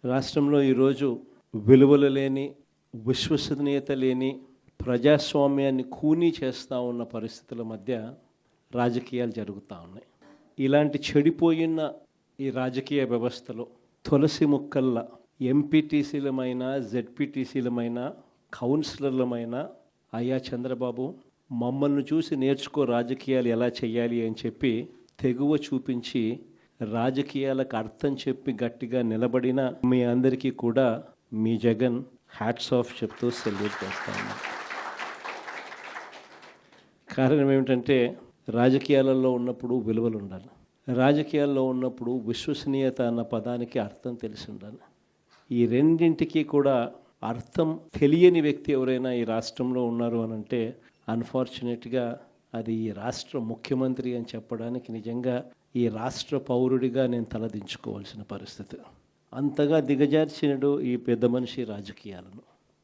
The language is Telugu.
రాష్ట్రంలో ఈరోజు విలువలు లేని, విశ్వసనీయత లేని, ప్రజాస్వామ్యాన్ని ఖూనీ చేస్తూ ఉన్న పరిస్థితుల మధ్య రాజకీయాలు జరుగుతూ ఉన్నాయి. ఇలాంటి చెడిపోయిన ఈ రాజకీయ వ్యవస్థలో తులసి ముక్కల్ల ఎంపీటీసీలమైన, జెడ్పీటీసీలమైన, కౌన్సిలర్లమైన అయ్యా చంద్రబాబు మమ్మల్ని చూసి నేర్చుకో రాజకీయాలు ఎలా చేయాలి అని చెప్పి తెగువ చూపించి రాజకీయాలకు అర్థం చెప్పి గట్టిగా నిలబడిన మీ అందరికీ కూడా మీ జగన్ హ్యాట్స్ ఆఫ్ చెప్తూ సెల్యూట్ చేస్తా ఉన్నాను. కారణం ఏమిటంటే రాజకీయాలలో ఉన్నప్పుడు విలువలు ఉండాలి, రాజకీయాల్లో ఉన్నప్పుడు విశ్వసనీయత అన్న పదానికి అర్థం తెలిసి ఉండాలి. ఈ రెండింటికి కూడా అర్థం తెలియని వ్యక్తి ఎవరైనా ఈ రాష్ట్రంలో ఉన్నారు అని అంటే అన్ఫార్చునేట్గా అది ఈ రాష్ట్ర ముఖ్యమంత్రి అని చెప్పడానికి నిజంగా ఈ రాష్ట్ర పౌరుడిగా నేను తలదించుకోవాల్సిన పరిస్థితి. అంతగా దిగజార్చినడు ఈ పెద్ద మనిషి రాజకీయాలను.